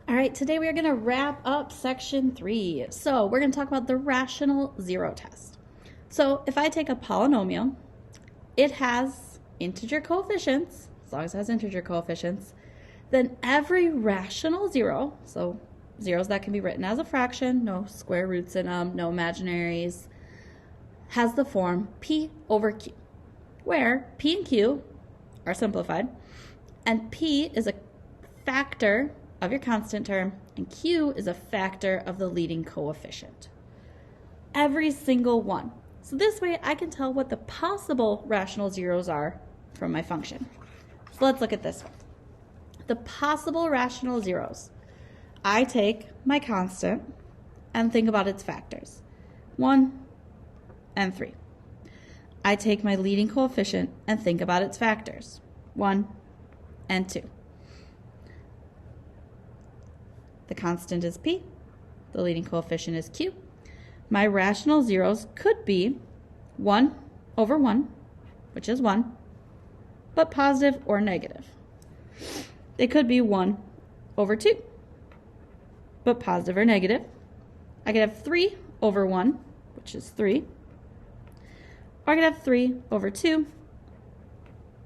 All right, today we are going to wrap up section 3. So we're going to talk about the rational zero test. So if I take a polynomial, it has integer coefficients, as long as it has integer coefficients, then every rational zero, so zeros that can be written as a fraction, no square roots in them, no imaginaries, has the form p over q, where p and q are simplified, and p is a factor of your constant term, and q is a factor of the leading coefficient. Every single one. So this way I can tell what the possible rational zeros are from my function. So let's look at this one. The possible rational zeros. I take my constant and think about its factors. 1 and 3. I take my leading coefficient and think about its factors. 1 and 2. The constant is p. The leading coefficient is q. My rational zeros could be 1 over 1, which is 1, but positive or negative. They could be 1 over 2, but positive or negative. I could have 3 over 1, which is 3. Or I could have 3 over 2,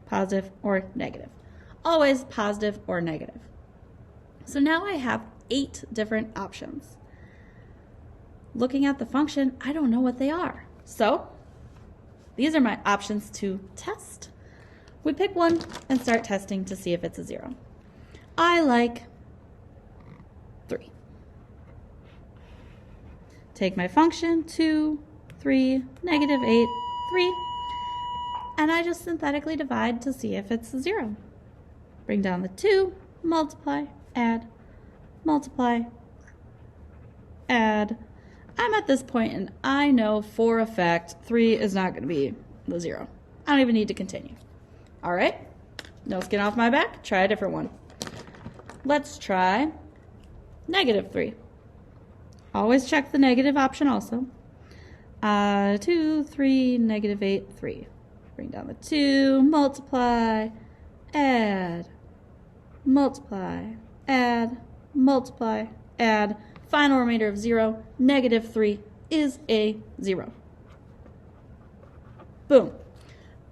positive or negative. Always positive or negative. So now I have 8 different options. Looking at the function, I don't know what they are. So these are my options to test. We pick one and start testing to see if it's a 0. I like 3. Take my function, 2, 3, negative 8, 3, and I just synthetically divide to see if it's a 0. Bring down the 2, multiply, add, multiply, add. I'm at this point and I know for a fact 3 is not going to be the 0. I don't even need to continue. All right, no skin off my back. Try a different one. Let's try negative 3. Always check the negative option also. 2, 3, negative 8, 3. Bring down the 2, multiply, add, multiply, add, multiply, add. Final remainder of 0, negative 3 is a 0. Boom.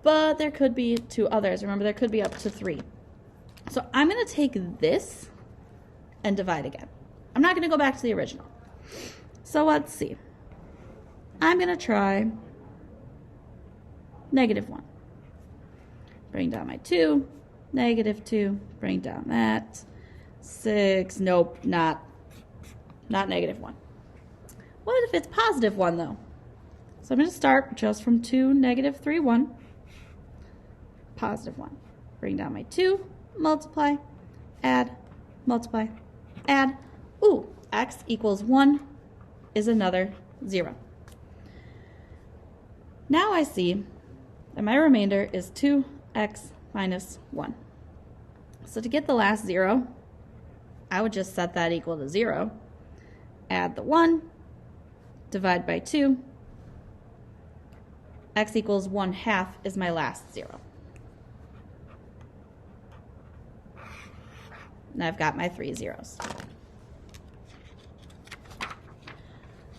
But there could be 2 others. Remember, there could be up to 3. So I'm going to take this and divide again. I'm not going to go back to the original. So let's see. I'm going to try negative 1. Bring down my 2, negative 2, bring down that. 6, nope, not negative 1. What if it's positive 1 though? So I'm going to start just from 2, negative 3, 1. Positive 1. Bring down my 2, multiply, add, multiply, add. Ooh, x equals 1 is another 0. Now I see that my remainder is 2x minus 1. So to get the last 0, I would just set that equal to 0. Add the 1, divide by 2. X equals 1/2 is my last 0. And I've got my 3 zeros.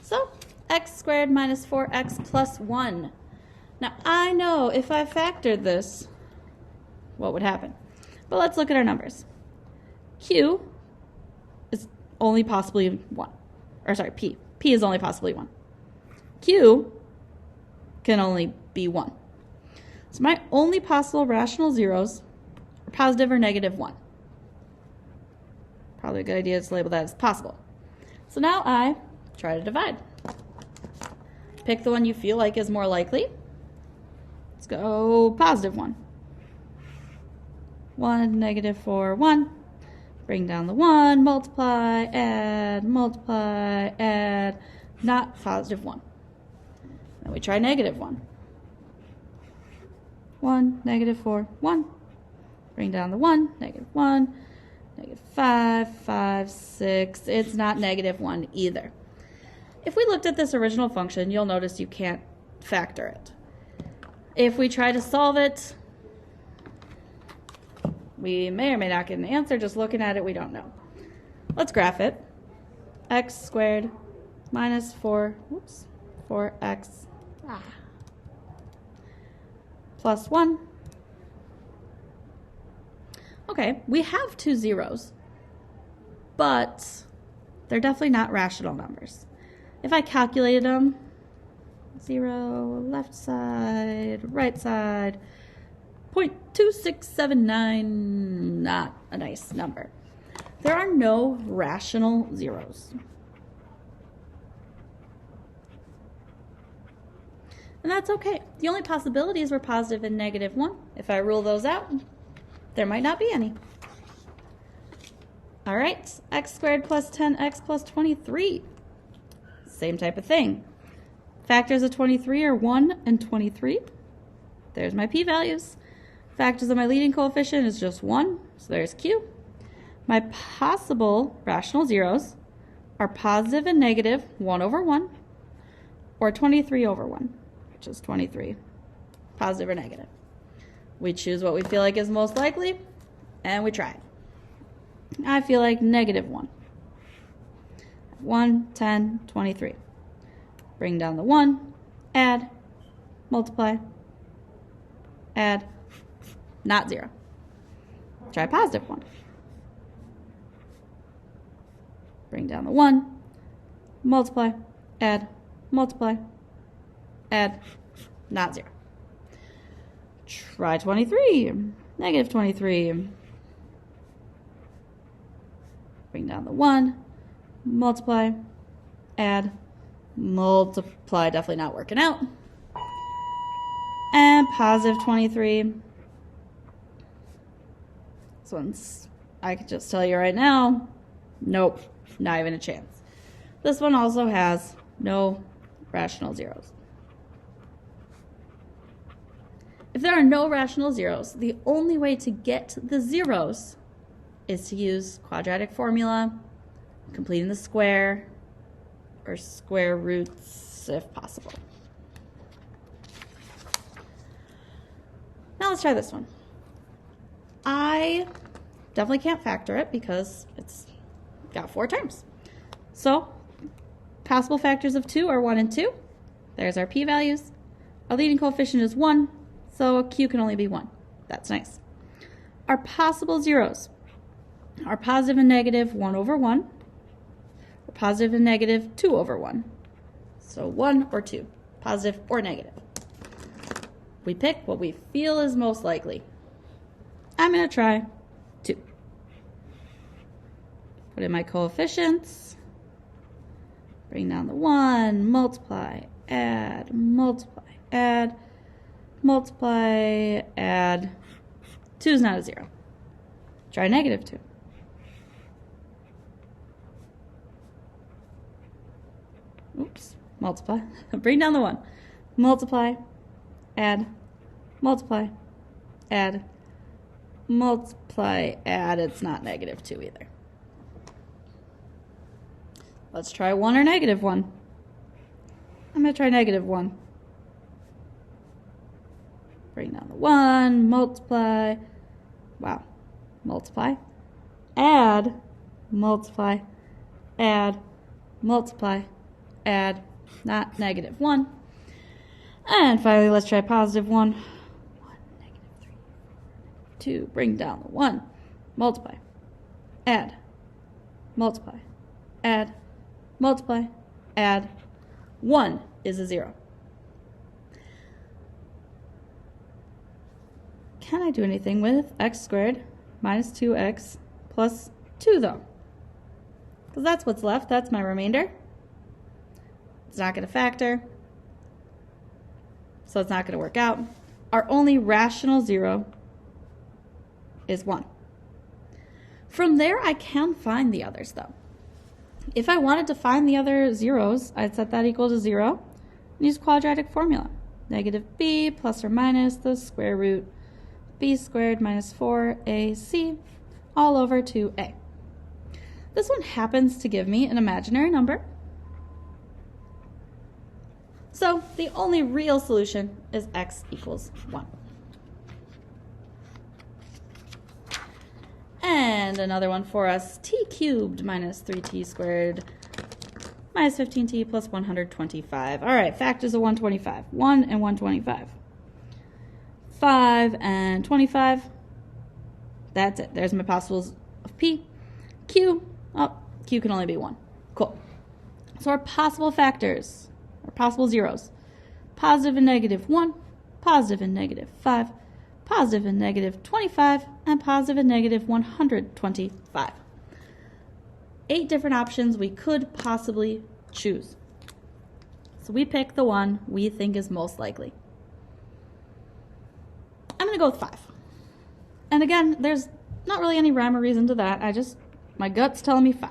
So x squared minus 4x plus 1. Now I know if I factored this, what would happen? But let's look at our numbers. Q is only possibly 1. Or sorry, P. P is only possibly 1. Q can only be 1. So my only possible rational zeros are positive or negative 1. Probably a good idea to label that as possible. So now I try to divide. Pick the one you feel like is more likely. Let's go positive 1. 1, negative 4, 1. Bring down the 1, multiply, add, not positive 1. Then we try negative 1. 1, negative 4, 1. Bring down the 1, negative 1, negative 5, 5, 6. It's not negative 1 either. If we looked at this original function, you'll notice you can't factor it. If we try to solve it, we may or may not get an answer. Just looking at it, we don't know. Let's graph it. X squared minus 4x plus 1. Okay, we have two zeros, but they're definitely not rational numbers. If I calculated them, 0, left side, right side, 0.2679, not a nice number. There are no rational zeros. And that's okay. The only possibilities were positive and negative 1. If I rule those out, there might not be any. All right, x squared plus 10x plus 23. Same type of thing. Factors of 23 are 1 and 23. There's my p-values. Factors of my leading coefficient is just 1, so there's q. My possible rational zeros are positive and negative 1 over 1 or 23 over 1, which is 23, positive or negative. We choose what we feel like is most likely, and we try it. I feel like negative 1. 1, 10, 23. Bring down the 1, add, multiply, add, not 0. Try positive 1. Bring down the 1, multiply, add, multiply, add, not 0. Try 23, negative 23. Bring down the 1, multiply, add, multiply, definitely not working out. And positive 23. This one's, I can just tell you right now, nope, not even a chance. This one also has no rational zeros. If there are no rational zeros, the only way to get the zeros is to use quadratic formula, completing the square, or square roots if possible. Now let's try this one. I definitely can't factor it because it's got 4 terms. So possible factors of 2 are 1 and 2. There's our p-values. Our leading coefficient is 1, so q can only be 1. That's nice. Our possible zeros are positive and negative 1 over 1, or positive and negative 2 over 1. So 1 or 2, positive or negative. We pick what we feel is most likely. I'm going to try 2. Put in my coefficients. Bring down the 1, multiply, add, multiply, add, multiply, add. 2 is not a 0. Try negative 2. Oops, multiply. Bring down the 1. Multiply, add, multiply, add, multiply, add. It's not negative 2 either. Let's try 1 or negative 1. I'm going to try negative 1. Bring down the 1, multiply, wow, multiply, add, multiply, add, multiply, add, not negative 1. And finally, let's try positive 1. 1, negative 3, 2, bring down the 1, multiply, add, multiply, add, multiply, add. 1 is a 0. Can I do anything with x squared minus 2x plus 2 though? Because that's what's left. That's my remainder. It's not going to factor, so it's not going to work out. Our only rational 0 is 1. From there, I can find the others though. If I wanted to find the other zeros, I'd set that equal to 0 and use quadratic formula. Negative b plus or minus the square root b squared minus 4ac all over 2a. This one happens to give me an imaginary number. So the only real solution is x equals 1. And And another one for us, t cubed minus 3t squared minus 15t plus 125. All right, factors of 125. 1 and 125. 5 and 25. That's it. There's my possibles of p. Q. Oh, q can only be 1. Cool. So our possible factors, or possible zeros, positive and negative 1, positive and negative 5, positive and negative 25, and positive and negative 125. 8 different options we could possibly choose. So we pick the one we think is most likely. I'm going to go with 5. And again, there's not really any rhyme or reason to that. My gut's telling me 5.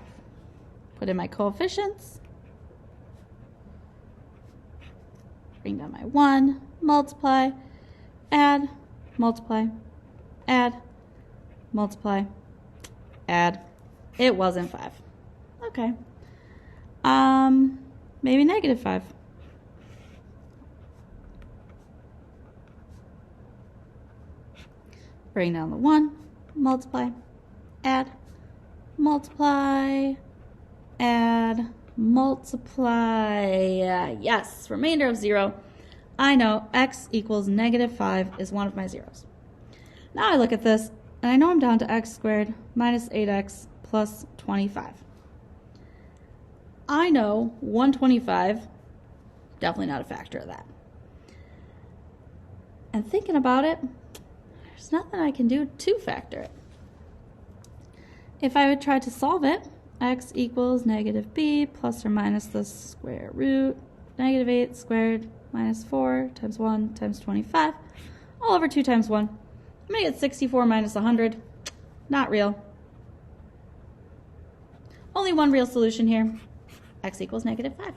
Put in my coefficients. Bring down my 1, multiply, add, multiply, add, multiply, add. It wasn't 5. Okay. Maybe negative 5. Bring down the 1, multiply, add, multiply, add, multiply. Yes, remainder of 0. I know x equals negative 5 is one of my zeros. Now I look at this, and I know I'm down to x squared minus 8x plus 25. I know 125, definitely not a factor of that. And thinking about it, there's nothing I can do to factor it. If I would try to solve it, x equals negative b plus or minus the square root, negative 8 squared minus 4 times 1 times 25, all over 2 times 1. I'm going to get 64 minus 100. Not real. Only one real solution here. X equals negative 5.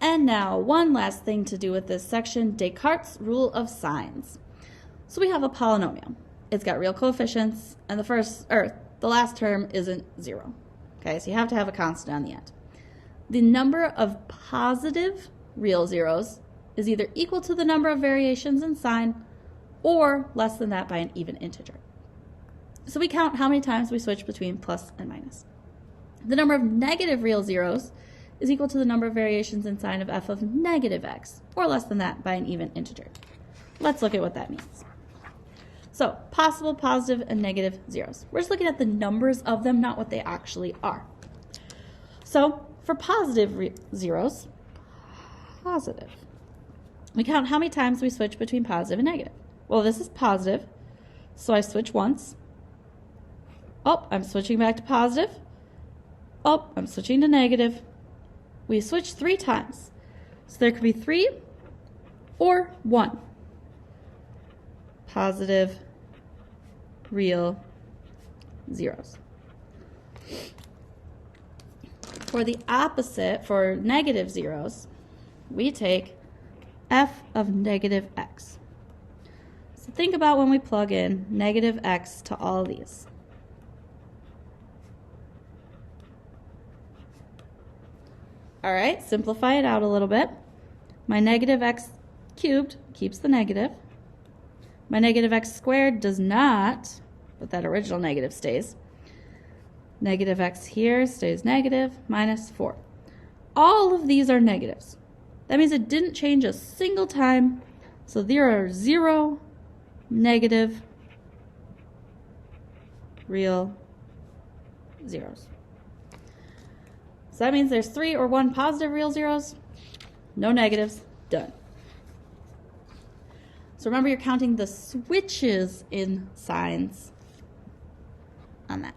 And now, one last thing to do with this section, Descartes' rule of signs. So we have a polynomial. It's got real coefficients, and the last term isn't 0. Okay, so you have to have a constant on the end. The number of positive real zeros is either equal to the number of variations in sign or less than that by an even integer. So we count how many times we switch between plus and minus. The number of negative real zeros is equal to the number of variations in sign of f of negative x, or less than that by an even integer. Let's look at what that means. So, possible positive and negative zeros. We're just looking at the numbers of them, not what they actually are. So, for positive zeros, positive. We count how many times we switch between positive and negative. Well, this is positive, so I switch once. Oh, I'm switching back to positive. Oh, I'm switching to negative. We switch 3 times. So there could be 3 or 1. Positive real zeros. For the opposite, for negative zeros, we take f of negative x. So think about when we plug in negative x to all of these. All right, simplify it out a little bit. My negative x cubed keeps the negative. My negative x squared does not, but that original negative stays. Negative x here stays negative, minus 4. All of these are negatives. That means it didn't change a single time, so there are 0 negative real zeros. So that means there's 3 or 1 positive real zeros, no negatives, done. So remember, you're counting the switches in signs on that.